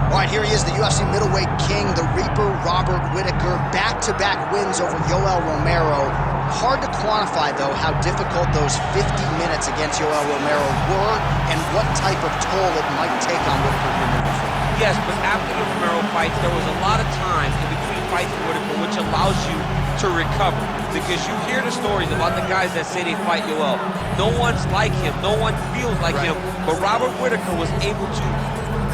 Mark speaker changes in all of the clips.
Speaker 1: All right, here he is, the UFC middleweight king, the Reaper, Robert Whittaker. Back-to-back wins over Yoel Romero. Hard to quantify, though, how difficult those 50 minutes against Yoel Romero were and what type of toll it might take on Whittaker here moving forward.
Speaker 2: Yes, but after the Romero fights, there was a lot of time in between fights for Whittaker, which allows you to recover. Because you hear the stories about the guys that say they fight Yoel. No one's like him. No one feels like him. But Robert Whittaker was able to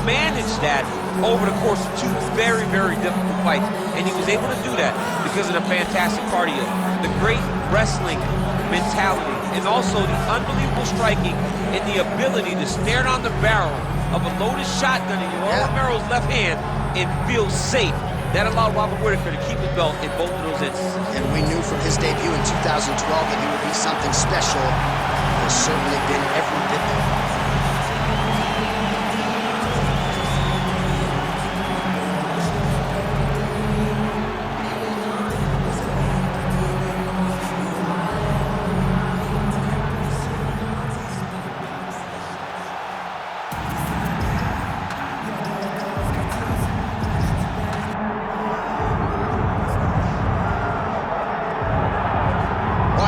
Speaker 2: manage that over the course of two very, very difficult fights. And he was able to do that because of the fantastic cardio, the great wrestling mentality, and also the unbelievable striking and the ability to stare down the barrel of a loaded shotgun in Yoel Romero's left hand and feel safe. That allowed Robert Whittaker to keep the belt in both of those instances.
Speaker 1: And we knew from his debut in 2012 that he would be something special. He has certainly been every bit there.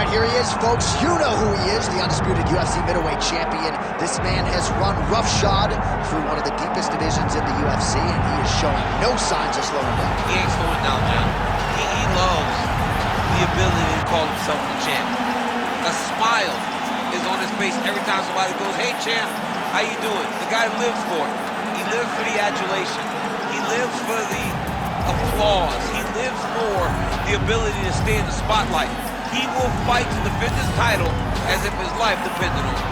Speaker 1: Here he is, folks. You know who he is, the undisputed UFC middleweight champion. This man has run roughshod through one of the deepest divisions in the UFC, and he is showing no signs of slowing down.
Speaker 2: He ain't slowing down, man. He loves the ability to call himself the champ. A smile is on his face every time somebody goes, "Hey, champ, how you doing?" The guy lives for it. He lives for the adulation. He lives for the applause. He lives for the ability to stay in the spotlight. He will fight to defend his title as if his life depended on it.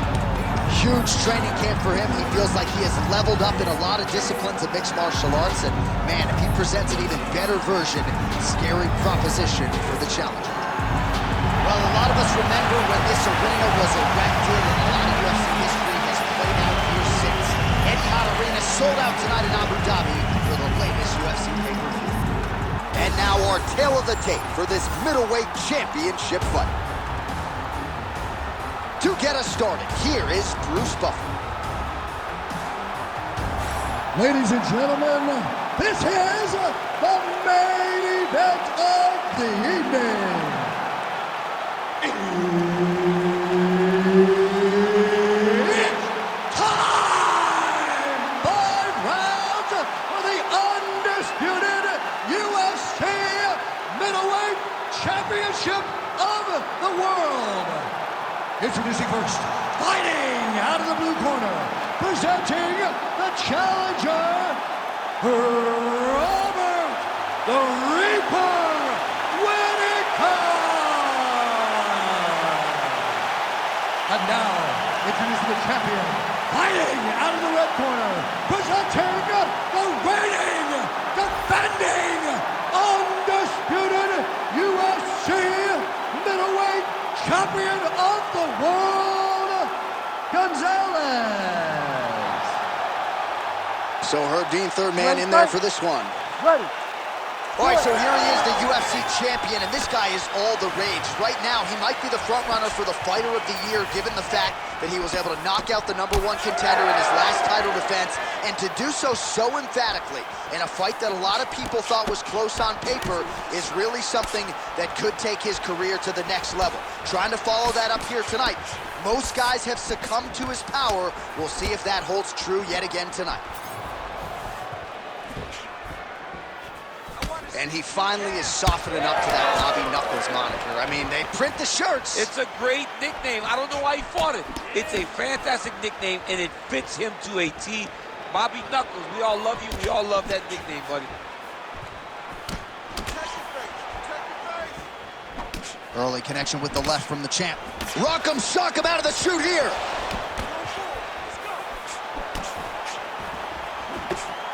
Speaker 1: Huge training camp for him. He feels like he has leveled up in a lot of disciplines of mixed martial arts. And man, if he presents an even better version, scary proposition for the challenger. Well, a lot of us remember when this arena was erected, and a lot of UFC history has played out here since. Etihad Arena sold out tonight in Abu Dhabi for the latest UFC pay-per-view. And now our tale of the tape for this middleweight championship fight. To get us started, here is Bruce Buffer.
Speaker 3: Ladies and gentlemen, this is the main event of the evening. It's time! 5 rounds for the undisputed UFC middleweight championship of the world. Introducing first, fighting out of the blue corner, presenting the challenger, Robert the Reaper Whittaker. And now, introducing the champion, fighting out of the red corner, presenting the reigning, defending, undisputed UFC middleweight champion of the world, Gonzalez.
Speaker 1: So Herb Dean, third man in there for this one.
Speaker 3: Ready.
Speaker 1: All right, so here he is, the UFC champion, and this guy is all the rage. Right now, he might be the front runner for the fighter of the year, given the fact that he was able to knock out the #1 contender in his last title defense, and to do so emphatically in a fight that a lot of people thought was close on paper is really something that could take his career to the next level. Trying to follow that up here tonight. Most guys have succumbed to his power. We'll see if that holds true yet again tonight. And he finally is softening up to that Bobby Knuckles moniker. I mean, they print the shirts.
Speaker 2: It's a great nickname. I don't know why he fought it. It's a fantastic nickname, and it fits him to a T. Bobby Knuckles, we all love you. We all love that nickname, buddy.
Speaker 1: Early connection with the left from the champ. Rock him, shock him out of the chute here.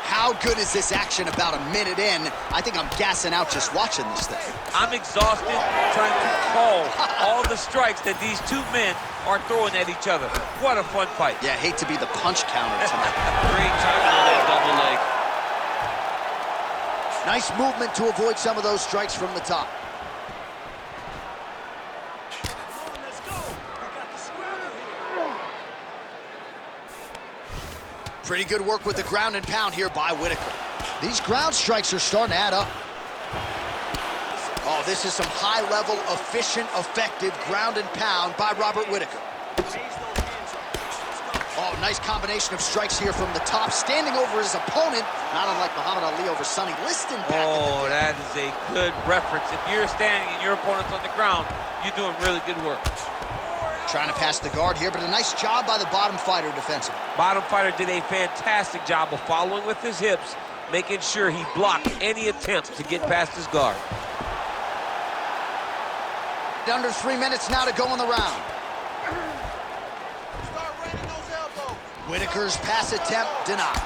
Speaker 1: How good is this action about a minute in? I think I'm gassing out just watching this thing.
Speaker 2: I'm exhausted trying to call all the strikes that these two men are throwing at each other. What a fun fight.
Speaker 1: Yeah, hate to be the punch counter tonight.
Speaker 2: Great time on that double leg.
Speaker 1: Nice movement to avoid some of those strikes from the top. Pretty good work with the ground and pound here by Whittaker. These ground strikes are starting to add up. Oh, this is some high-level, efficient, effective ground and pound by Robert Whittaker. Oh, nice combination of strikes here from the top, standing over his opponent, not unlike Muhammad Ali over Sonny Liston back in the day.
Speaker 2: That is a good reference. If you're standing and your opponent's on the ground, you're doing really good work.
Speaker 1: Trying to pass the guard here, but a nice job by the bottom fighter defensively.
Speaker 2: Bottom fighter did a fantastic job of following with his hips, making sure he blocked any attempt to get past his guard.
Speaker 1: Under 3 minutes now to go in the round.
Speaker 4: Start raining those elbows.
Speaker 1: Whittaker's pass attempt denied.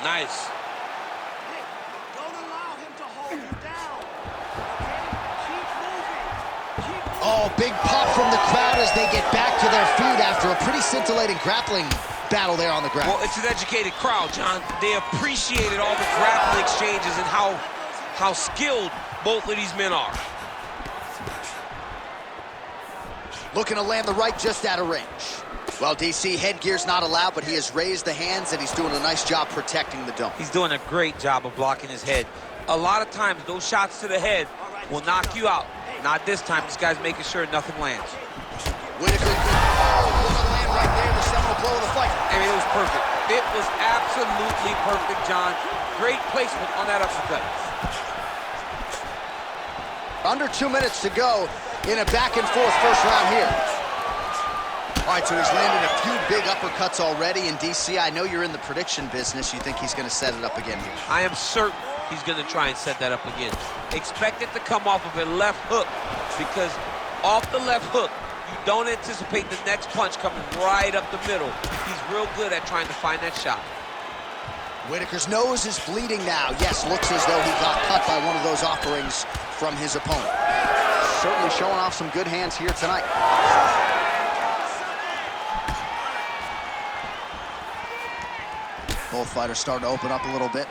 Speaker 2: Nice.
Speaker 4: Hey, don't allow him to hold you down. Okay? Keep moving.
Speaker 1: Oh, big pop from the crowd as they get back to their feet after a pretty scintillating grappling battle there on the ground.
Speaker 2: Well, it's an educated crowd, John. They appreciated all the grappling exchanges and how skilled both of these men are.
Speaker 1: Looking to land the right just out of range. Well, DC, headgear's not allowed, but he has raised the hands and he's doing a nice job protecting the dome.
Speaker 2: He's doing a great job of blocking his head. A lot of times, those shots to the head will knock you out. Not this time. This guy's making sure nothing lands.
Speaker 1: Whittaker, look at the land right there, the seminal blow of the fight.
Speaker 2: I mean, it was perfect. It was absolutely perfect, John. Great placement on that uppercut.
Speaker 1: Under 2 minutes to go in a back-and-forth first round here. All right, so he's landed a few big uppercuts already. And DC, I know you're in the prediction business. You think he's going to set it up again here?
Speaker 2: I am certain he's going to try and set that up again. Expect it to come off of a left hook, because off the left hook, you don't anticipate the next punch coming right up the middle. He's real good at trying to find that shot.
Speaker 1: Whittaker's nose is bleeding now. Yes, looks as though he got cut by one of those offerings from his opponent. Certainly showing off some good hands here tonight. Both fighters starting to open up a little bit.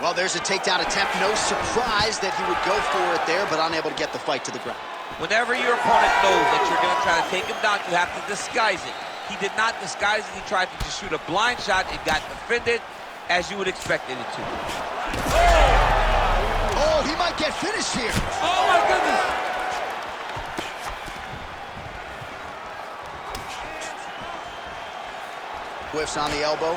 Speaker 1: Well, there's a takedown attempt. No surprise that he would go for it there, but unable to get the fight to the ground.
Speaker 2: Whenever your opponent knows that you're going to try to take him down, you have to disguise it. He did not disguise it. He tried to just shoot a blind shot. It got defended as you would expect it to.
Speaker 1: Oh, he might get finished here.
Speaker 2: Oh, my goodness.
Speaker 1: Whiffs on the elbow.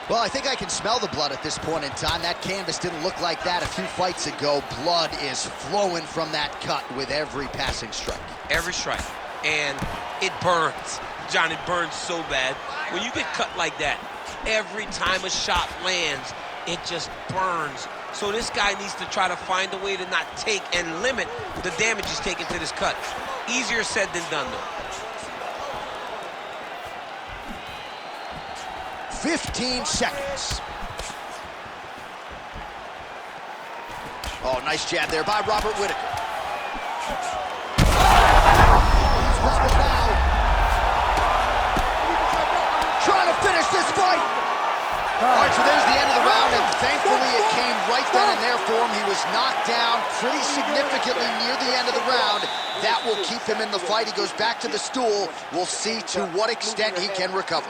Speaker 1: Well, I think I can smell the blood at this point in time. That canvas didn't look like that a few fights ago. Blood is flowing from that cut with every passing strike.
Speaker 2: Every strike. And it burns. John, it burns so bad. When you get cut like that, every time a shot lands, it just burns. So this guy needs to try to find a way to not take and limit the damage he's taken to this cut. Easier said than done, though.
Speaker 1: 15 seconds. Oh, nice jab there by Robert Whittaker. Trying to finish this fight. All right, so there's the end of the round, and thankfully it came right then and there for him. He was knocked down pretty significantly near the end of the round. That will keep him in the fight. He goes back to the stool. We'll see to what extent he can recover.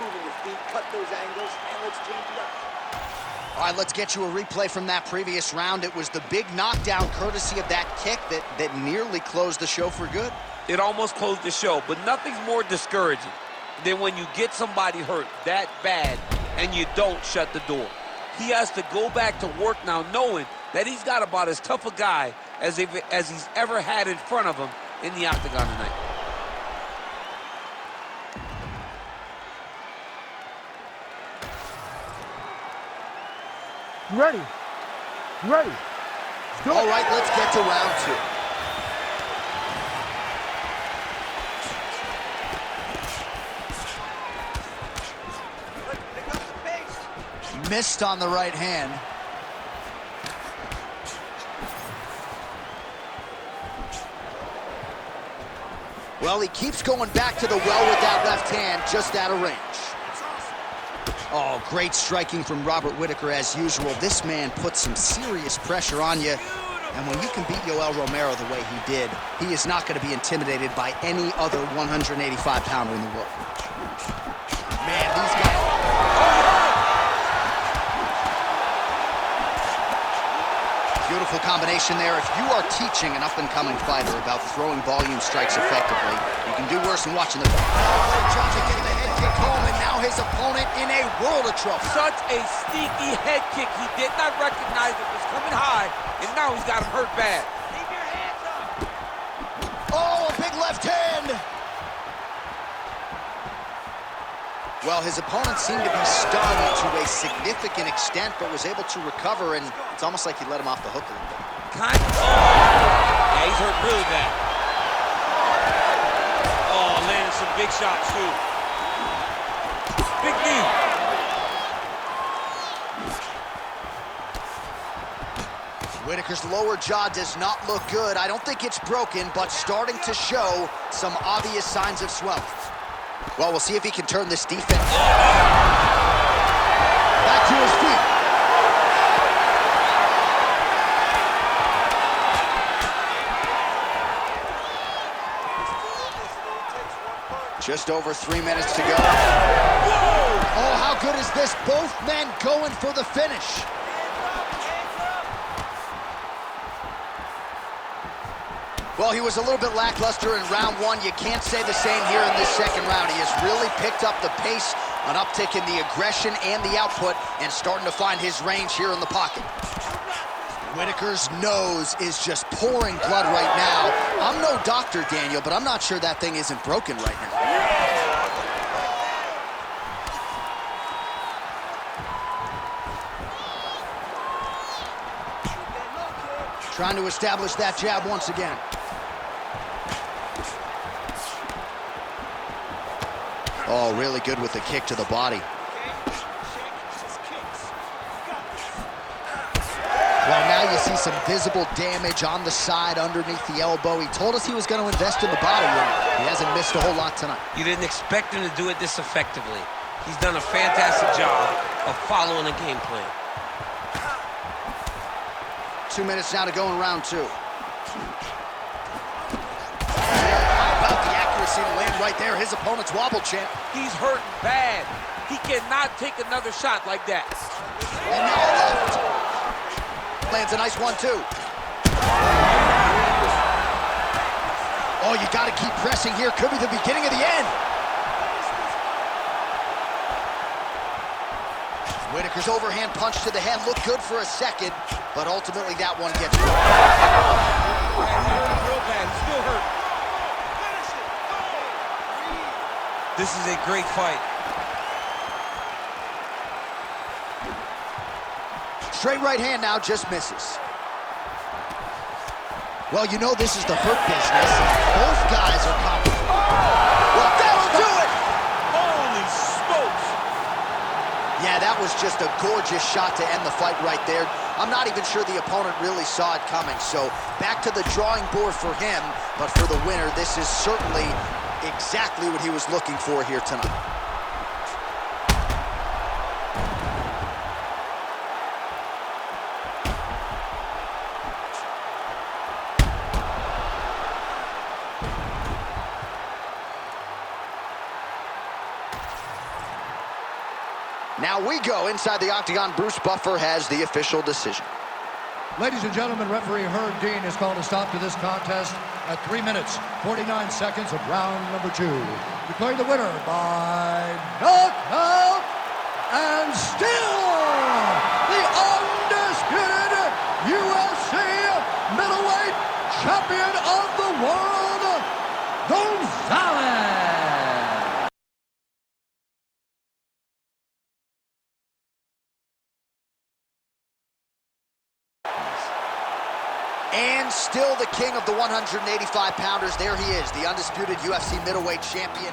Speaker 4: Cut those angles, and let's change it up.
Speaker 1: All right, let's get you a replay from that previous round. It was the big knockdown courtesy of that kick that nearly closed the show for good.
Speaker 2: It almost closed the show, but nothing's more discouraging than when you get somebody hurt that bad and you don't shut the door. He has to go back to work now knowing that he's got about as tough a guy as he's ever had in front of him in the octagon tonight.
Speaker 3: You ready? You ready?
Speaker 1: All right, let's get to round two.
Speaker 4: Pick up the pace.
Speaker 1: Missed on the right hand. Well, he keeps going back to the well with that left hand, just out of range. Oh, great striking from Robert Whittaker as usual. This man puts some serious pressure on you. And when you can beat Yoel Romero the way he did, he is not going to be intimidated by any other 185-pounder in the world. Man, these guys... Beautiful combination there. If you are teaching an up-and-coming fighter about throwing volume strikes effectively, you can do worse than watching the... Johnson getting the head kick home, and now his opponent in a world of trouble.
Speaker 2: Such a sneaky head kick. He did not recognize it was coming high, and now he's got him hurt bad.
Speaker 4: Keep your hands up.
Speaker 1: Oh, a big left hand! Well, his opponent seemed to be stunned to a significant extent, but was able to recover, and it's almost like he let him off the hook a little bit.
Speaker 2: Kind of. Yeah, he's hurt really bad. Oh, landed some big shots, too. Big knee.
Speaker 1: Whittaker's lower jaw does not look good. I don't think it's broken, but starting to show some obvious signs of swelling. Well, we'll see if he can turn this defense back to his feet. Just over 3 minutes to go. Whoa! Oh, how good is this? Both men going for the finish. Well, he was a little bit lackluster in round one. You can't say the same here in this second round. He has really picked up the pace, an uptick in the aggression and the output, and starting to find his range here in the pocket. Whittaker's nose is just pouring blood right now. I'm no doctor, Daniel, but I'm not sure that thing isn't broken right now. Trying to establish that jab once again. Oh, really good with the kick to the body. Well, now you see some visible damage on the side underneath the elbow. He told us he was going to invest in the body, and he hasn't missed a whole lot tonight.
Speaker 2: You didn't expect him to do it this effectively. He's done a fantastic job of following a game plan.
Speaker 1: 2 minutes now to go in round two. How about the accuracy to land right there? His opponent's wobble champ.
Speaker 2: He's hurting bad. He cannot take another shot like that.
Speaker 1: And now left. Lands a nice 1-2. Oh, you got to keep pressing here. Could be the beginning of the end. Whittaker's overhand punch to the head looked good for a second, but ultimately that one gets real
Speaker 2: bad. Still hurt. This is a great fight.
Speaker 1: Straight right hand now just misses. Well, you know this is the hurt business. Both guys are confident. Well, that'll do it!
Speaker 2: Holy smokes!
Speaker 1: Yeah, that was just a gorgeous shot to end the fight right there. I'm not even sure the opponent really saw it coming. So back to the drawing board for him, but for the winner, this is certainly exactly what he was looking for here tonight. Now we go inside the octagon. Bruce Buffer has the official decision.
Speaker 3: Ladies and gentlemen, referee Herb Dean has called a stop to this contest at 3 minutes, 49 seconds of round number 2. Declaring the winner by knockout and still the undisputed UFC middleweight champion of the world, Gonzalez.
Speaker 1: And still the king of the 185-pounders. There he is, the undisputed UFC middleweight champion.